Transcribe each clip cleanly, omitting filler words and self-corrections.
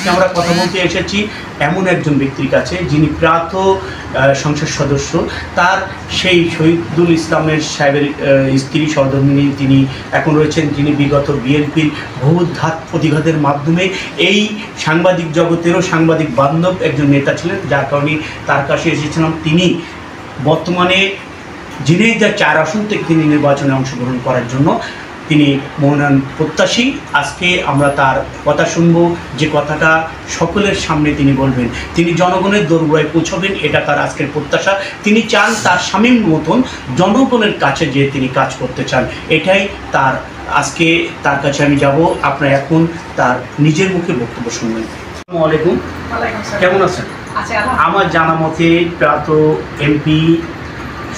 আজকে আমরা কথা বলতে এসেছি এমন একজন ব্যক্তির কাছে যিনি প্রয়াত সংসদ সদস্য, তার সেই শহীদুল ইসলামের সাহেবের স্ত্রী সহধর্মিণী তিনি এখন রয়েছেন, যিনি বিগত বিএনপির বহুঘাত প্রতিঘাতের মাধ্যমে এই সাংবাদিক জগতেরও সাংবাদিক বান্ধব একজন নেতা ছিলেন, যার কারণে তার কাছে এসেছিলাম। তিনি বর্তমানে ঝিনাইদহ 4 আসন থেকে তিনি নির্বাচনে অংশগ্রহণ করার জন্য তিনি মনোনয়ন প্রত্যাশী। আজকে আমরা তার কথা শুনব, যে কথাটা সকলের সামনে তিনি বলবেন। তিনি জনগণের দোরগোড়ায় পৌঁছবেন, এটা তার আজকের প্রত্যাশা। তিনি চান তার স্বামীর মতন জনগণের কাছে যে তিনি কাজ করতে চান, এটাই তার। আজকে তার কাছে আমি যাব, আপনারা এখন তার নিজের মুখে বক্তব্য শুনবেন। আসসালামু আলাইকুম, কেমন আছেন? আমার জানা মতে প্রয়াত এমপি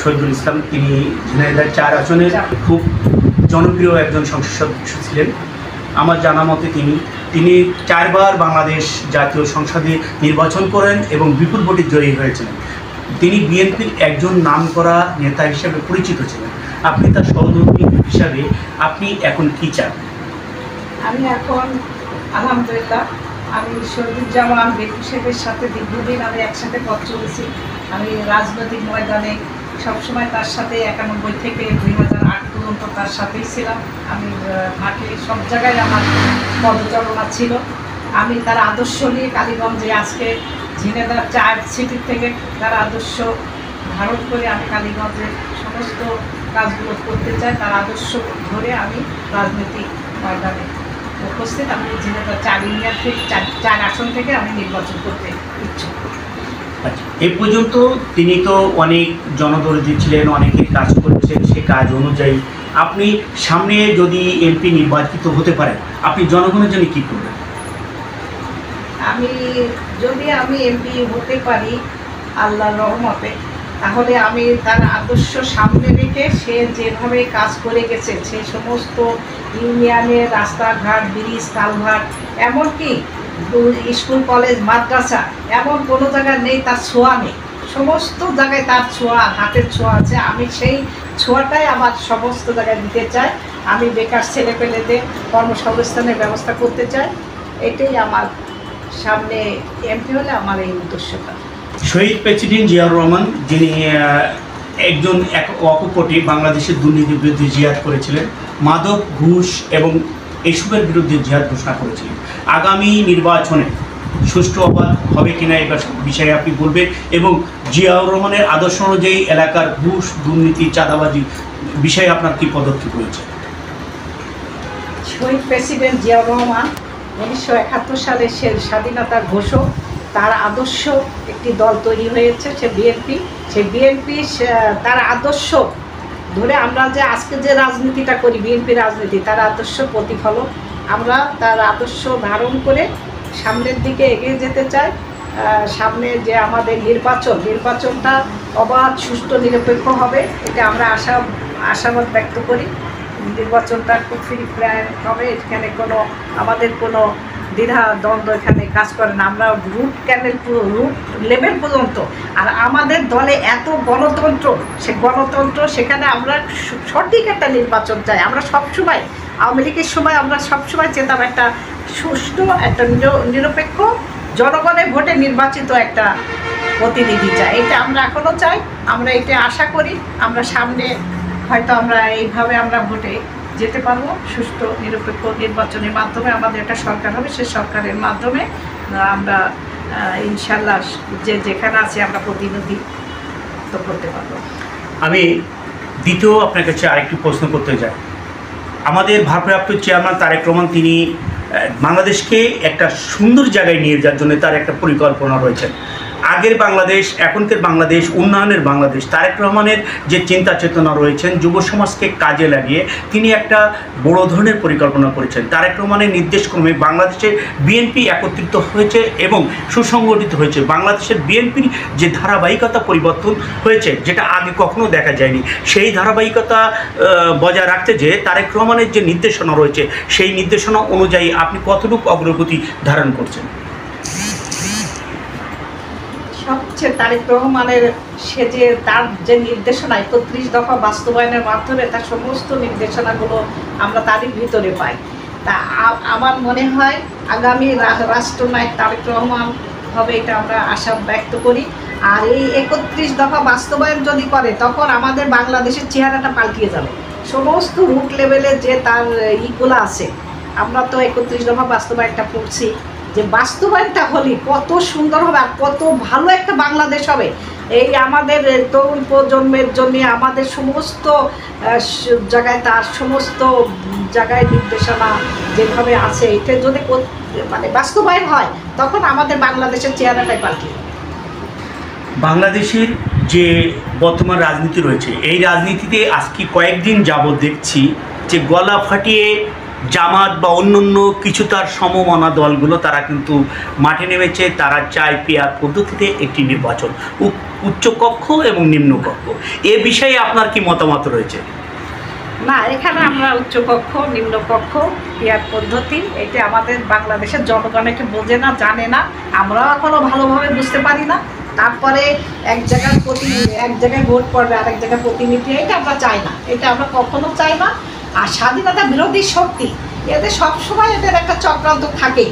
শহীদুল ইসলাম তিনি ঝিনাইদহ 4 আসনের খুব জনপ্রিয় একজন সংসদ সদস্য ছিলেন। আমার জানা মতে তিনি 4 বার বাংলাদেশ জাতীয় সংসদে নির্বাচন করেন এবং বিপুল ভোটে জয়ী হয়েছিলেন। তিনি বিএনপির একজন নামকরা নেতা হিসেবে পরিচিত ছিলেন। আপনি তার সহধর্মী হিসাবে আপনি এখন কি চান? আমি এখন আলহামদুলিল্লাহ, আমি শহীদুজ্জামান বেগম সাহেবের সাথে দীর্ঘদিন আমি একসাথে পথ চলেছি। আমি রাজনৈতিক ময়দানে সবসময় তার সাথে 91 থেকে 2008 পর্যন্ত তার সাথেই ছিলাম। আমি মাঠে সব জায়গায় আমার পদচারণা ছিল। আমি তার আদর্শ নিয়ে কালীগঞ্জে আজকে ঝিনাইদহ 4 সিটি থেকে তার আদর্শ ধারণ করে আমি কালীগঞ্জের সমস্ত কাজগুলো করতে চাই। তার আদর্শ ধরে আমি রাজনৈতিক ময়দানে উপস্থিত। আমি ঝিনাইদহ 4 ইউনিয়ন থেকে 4 আসন থেকে আমি নির্বাচন করতে ইচ্ছুক। আচ্ছা, এ পর্যন্ত তিনি তো অনেক জনদরদি ছিলেন, অনেকের কাজ করেছেন। সে কাজ অনুযায়ী আপনি সামনে যদি এমপি নির্বাচিত হতে পারেন, আপনি জনগণের জন্য কী করবেন? যদি আমি এমপি হতে পারি আল্লাহর রহমতে, তাহলে আমি তার আদর্শ সামনে রেখে সে যেভাবে কাজ করে গেছে, সেই সমস্ত ইউনিয়নের রাস্তাঘাট, ব্রিজ, কালভার্ট, এমনকি স্কুল, কলেজ, মাদ্রাসা, এমন কোনো জায়গায় নেই তার ছোঁয়া নেই। সমস্ত জায়গায় তার ছোঁয়া, হাতের ছোঁয়া আছে। আমি সেই ছোঁয়াটাই আমার সমস্ত জায়গায় দিতে চাই। আমি বেকার ছেলেপেলেদের কর্মসংস্থানের ব্যবস্থা করতে চাই। এটাই আমার সামনে এমপি হলে আমার এই উদ্দেশ্যটা। শহীদ প্রেসিডেন্ট জিয়াউর রহমান, যিনি একজন অকপটে বাংলাদেশের দুর্নীতির বিরুদ্ধে জিহাদ করেছিলেন, মাদক, ঘুষ এবং এসবের বিরুদ্ধে জিহাদ ঘোষণা করেছিলেন। আগামী নির্বাচনে সুষ্ঠু অবাধ হবে কিনা এই বিষয়ে আপনি বলবেন, এবং জিয়াউর রহমানের আদর্শ অনুযায়ী এলাকার ঘুষ, দুর্নীতি, চাঁদাবাজি বিষয়ে আপনার কী পদক্ষেপ রয়েছে? শহীদ প্রেসিডেন্ট জিয়াউর রহমান 1971 সালে সে স্বাধীনতার ঘোষক। তার আদর্শ একটি দল তৈরি হয়েছে, সে বিএনপি। সেই বিএনপি তার আদর্শ ধরে আমরা যে আজকে যে রাজনীতিটা করি, বিএনপি রাজনীতি, তার আদর্শ প্রতিফলন। আমরা তার আদর্শ ধারণ করে সামনের দিকে এগিয়ে যেতে চাই। সামনে যে আমাদের নির্বাচনটা অবাধ, সুষ্ঠু, নিরপেক্ষ হবে, এটা আমরা আশাবাদ ব্যক্ত করি। নির্বাচনটা খুব ফ্রি ফেয়ার হবে। এখানে আমাদের কোনো দ্বিধা দ্বন্দ্ব এখানে কাজ করে না। আমরা রুট লেভেল পর্যন্ত, আর আমাদের দলে এত গণতন্ত্র, সে গণতন্ত্র, সেখানে আমরা সঠিক একটা নির্বাচন চাই। আমরা সবসময় আওয়ামী লীগের সময় আমরা সবসময় চেতাম একটা সুষ্ঠু, একটা নিরপেক্ষ, জনগণের ভোটে নির্বাচিত একটা প্রতিনিধি চাই। এটা আমরা এখনও চাই। আমরা এটা আশা করি আমরা সামনে হয়তো আমরা এইভাবে আমরা ভোটে যেতে পারবো। সুষ্ঠু, নিরপেক্ষ নির্বাচনের মাধ্যমে আমাদের একটা সরকার হবে। সে সরকারের মাধ্যমে আমরা ইনশাল্লাহ যেখানে আছে আমরা প্রতিনিধিত্ব করতে পারবো। আমি দ্বিতীয় আপনার কাছে আরেকটি প্রশ্ন করতে চাই। আমাদের ভারপ্রাপ্ত চেয়ারম্যান তারেক রহমান, তিনি বাংলাদেশকে একটা সুন্দর জায়গায় নিয়ে যাওয়ার জন্য তার একটা পরিকল্পনা রয়েছে। আগের বাংলাদেশ, এখনকার বাংলাদেশ, উন্নয়নের বাংলাদেশ। তারেক রহমানের যে চিন্তা চেতনা রয়েছেন, যুব সমাজকে কাজে লাগিয়ে তিনি একটা বড় ধরনের পরিকল্পনা করেছেন। তারেক রহমানের নির্দেশক্রমে বাংলাদেশে বিএনপি একত্রিত হয়েছে এবং সুসংগঠিত হয়েছে। বাংলাদেশের বিএনপির যে ধারাবাহিকতা পরিবর্তন হয়েছে, যেটা আগে কখনো দেখা যায়নি, সেই ধারাবাহিকতা বজায় রাখতে যে তারেক রহমানের যে নির্দেশনা রয়েছে, সেই নির্দেশনা অনুযায়ী আপনি কতটুকু অগ্রগতি ধারণ করছেন? সবচেয়ে তারেক রহমানের তার যে নির্দেশনা 31 দফা বাস্তবায়নের মাধ্যমে তার সমস্ত নির্দেশনাগুলো আমরা তারই ভিতরে পাই। তা আমার মনে হয় আগামী রাষ্ট্রনায়ক তারেক রহমান হবে, এটা আমরা আশা ব্যক্ত করি। আর এই 31 দফা বাস্তবায়ন যদি করে তখন আমাদের বাংলাদেশের চেহারাটা পাল্টিয়ে যাবে। সমস্ত রুট লেভেলে যে তার ইগুলো আছে, আমরা তো 31 দফা বাস্তবায়নটা করছি, যে বাস্তবায়নটা হলে কত সুন্দর হবে আর কত ভালো একটা বাংলাদেশ হবে। এই আমাদের তরুণ প্রজন্মের জন্য আমাদের সমস্ত জায়গায় তার সমস্ত জায়গায় নির্দেশনা যেভাবে আছে, এটা যদি মানে বাস্তবায়ন হয় তখন আমাদের বাংলাদেশের চেহারাটাই পাল্টে যাবে। বাংলাদেশের যে বর্তমান রাজনীতি রয়েছে, এই রাজনীতিতে আজকে কয়েকদিন যাবৎ দেখছি যে গলা ফাটিয়ে জামাত বা অন্যান্য কিছু তার সমমনা দলগুলো তারা কিন্তু মাঠে নেমেছে। তারা চায় পেয়ার পদ্ধতিতে একটি নির্বাচন, উচ্চকক্ষ এবং নিম্নকক্ষ। এ বিষয়ে আপনার কি মতামত রয়েছে? না, এখানে আমরা উচ্চকক্ষ নিম্নকক্ষ পেয়ার পদ্ধতি, এটা আমাদের বাংলাদেশের জনগণ এটা বোঝে না, জানে না, আমরাও এখনও ভালোভাবে বুঝতে পারি না। তারপরে এক জায়গায় ভোট পড়বে, আরেক জায়গায় প্রতিনিধি, এটা আমরা চাই না, এটা আমরা কখনো চাই না। আর স্বাধীনতা বিরোধী শক্তি, এদের সবসময় এদের একটা চক্রান্ত থাকেই,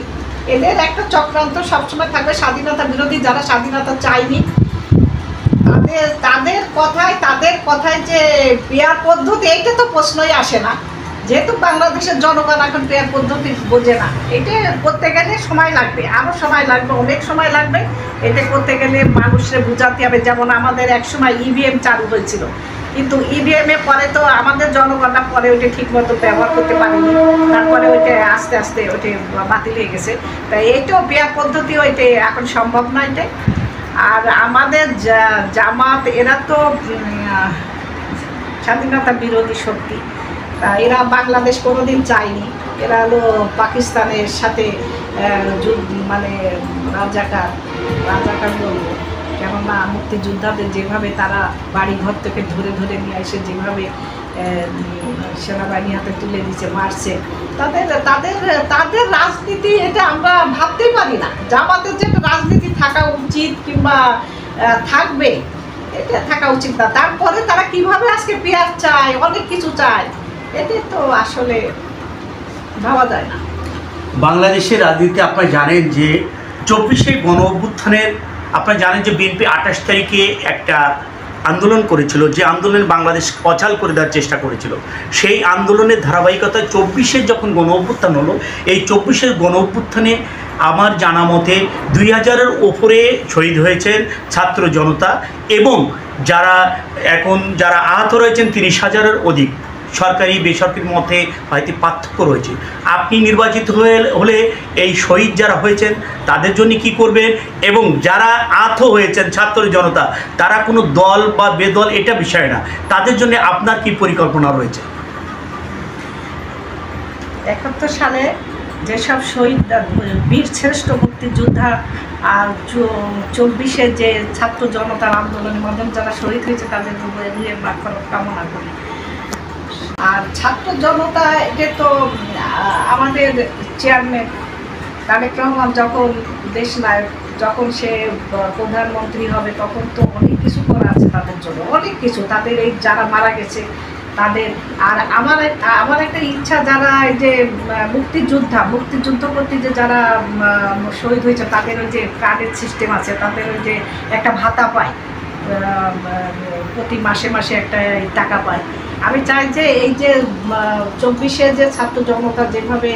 এদের একটা চক্রান্ত সবসময় থাকবে। স্বাধীনতা বিরোধী যারা স্বাধীনতা চায়নি তাদের কথায় যে পেয়ার পদ্ধতি, এইটা তো প্রশ্নই আসে না, যেহেতু বাংলাদেশের জনগণ এখন পেয়ার পদ্ধতি বোঝে না। এটা করতে গেলে সময় লাগবে, আরও সময় লাগবে, অনেক সময় লাগবে। এটা করতে গেলে মানুষকে বোঝাতে হবে। যেমন আমাদের একসময় ইভিএম চালু হয়েছিল, কিন্তু ইভিএমে পরে তো আমাদের জনগণরা পরে ওইটা ঠিকমতো ব্যবহার করতে পারেনি, তারপরে ওইটা আস্তে আস্তে ওইটা বাতিল হয়ে গেছে। তাই এইটাও পেয়ার পদ্ধতি ওইটা এখন সম্ভব নয়। এটা আর আমাদের জামাত, এরা তো স্বাধীনতা বিরোধী শক্তি, এরা বাংলাদেশ কোনোদিন চায়নি। এরা হলো পাকিস্তানের সাথে মানে রাজাকার বলবো, কেননা মুক্তিযোদ্ধাদের যেভাবে তারা বাড়ি ঘর থেকে ধরে ধরে নিয়ে এসে যেভাবে সেনাবাহিনী হাতে তুলে দিচ্ছে, মারছে, তাদের রাজনীতি এটা আমরা ভাবতেই পারি না। জামাতের যে রাজনীতি থাকা উচিত কিংবা থাকবে, এটা থাকা উচিত না। তারপরে তারা কিভাবে আজকে পেয়ার চায়, অনেক কিছু চায়, এটা তো আসলে ভাবা যায় না। বাংলাদেশের রাজনীতিতে আপনারা জানেন যে 24শে গণ অভ্যুত্থানের, আপনারা জানেন যে বিএনপি 28 তারিখে একটা আন্দোলন করেছিল, যে আন্দোলন বাংলাদেশ অচল করে দেওয়ার চেষ্টা করেছিল। সেই আন্দোলনের ধারাবাহিকতায় 24শে যখন গণ অভ্যুত্থান হলো, এই 24শে গণ অভ্যুত্থানে আমার জানা মতে 2000-এর ওপরে শহীদ হয়েছেন ছাত্র জনতা, এবং যারা আহত রয়েছেন 30,000-এর অধিক। সরকারি বেসরকারি মতে হয়তো পার্থক্য রয়েছে। আপনি নির্বাচিত হলে এই শহীদ যারা হয়েছেন তাদের জন্য কি করবেন, এবং যারা আহত হয়েছেন ছাত্র জনতা, তারা কোনো দল বা বেদল এটা বিষয় না, তাদের জন্য আপনার কি পরিকল্পনা রয়েছে? 71 সালে যেসব শহীদ বীর শ্রেষ্ঠ মুক্তিযোদ্ধা আর 24শে যে ছাত্র জনতার আন্দোলনের মাধ্যমে যারা শহীদ হয়েছে তাদের কামনা করি। আর ছাত্র জনতা, এটা তো আমাদের চেয়ারম্যান তারেক রহমান যখন দেশ নায়ক, যখন সে প্রধানমন্ত্রী হবে, তখন তো অনেক কিছু করা আছে তাদের জন্য, অনেক কিছু। তাদের এই যারা মারা গেছে তাদের, আর আমার একটা ইচ্ছা, যারা এই যে মুক্তিযুদ্ধ করতে যে যারা শহীদ হয়েছে তাদের ওই যে কার্ডের সিস্টেম আছে, তাদের ওই যে একটা ভাতা পায়, প্রতি মাসে মাসে একটা টাকা পায়। আমি চাই যে এই যে 24শে যে ছাত্র জনতা যেভাবে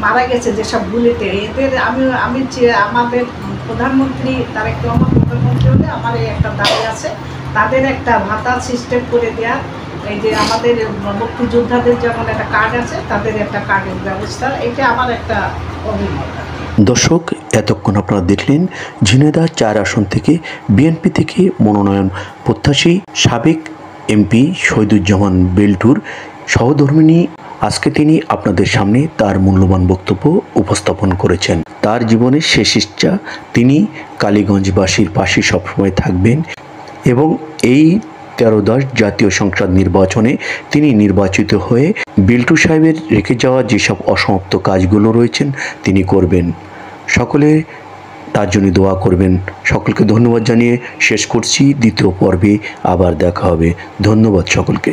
মারা গেছে যেসব গুলিতে, এদের আমি আমাদের প্রধানমন্ত্রী তারেক রহমান প্রধানমন্ত্রী হলে আমার এই একটা দাবি আছে, তাদের একটা ভাতা সিস্টেম করে দেওয়া। এই যে আমাদের মুক্তিযোদ্ধাদের যেমন একটা কার্ড আছে, তাদের একটা কার্ডের ব্যবস্থা, এটা আমার একটা অভিজ্ঞতা। দর্শক, এতক্ষণ আপনারা দেখলেন ঝিনাইদহ 4 আসন থেকে বিএনপি থেকে মনোনয়ন প্রত্যাশী সাবেক এমপি শহীদুজ্জামান বেল্টুর সহধর্মিণী। আজকে তিনি আপনাদের সামনে তার মূল্যবান বক্তব্য উপস্থাপন করেছেন। তার জীবনের শেষ ইচ্ছা, তিনি কালীগঞ্জবাসীর পাশে সবসময় থাকবেন এবং এই 13-10 জাতীয় সংসদ নির্বাচনে তিনি নির্বাচিত হয়ে বেল্টু সাহেবের রেখে যাওয়া যেসব অসমাপ্ত কাজগুলো রয়েছেন তিনি করবেন। সকলে তার জন্য দোয়া করবেন। সকলকে ধন্যবাদ জানিয়ে শেষ করছি। দ্বিতীয় পর্বে আবার দেখা হবে। ধন্যবাদ সকলকে।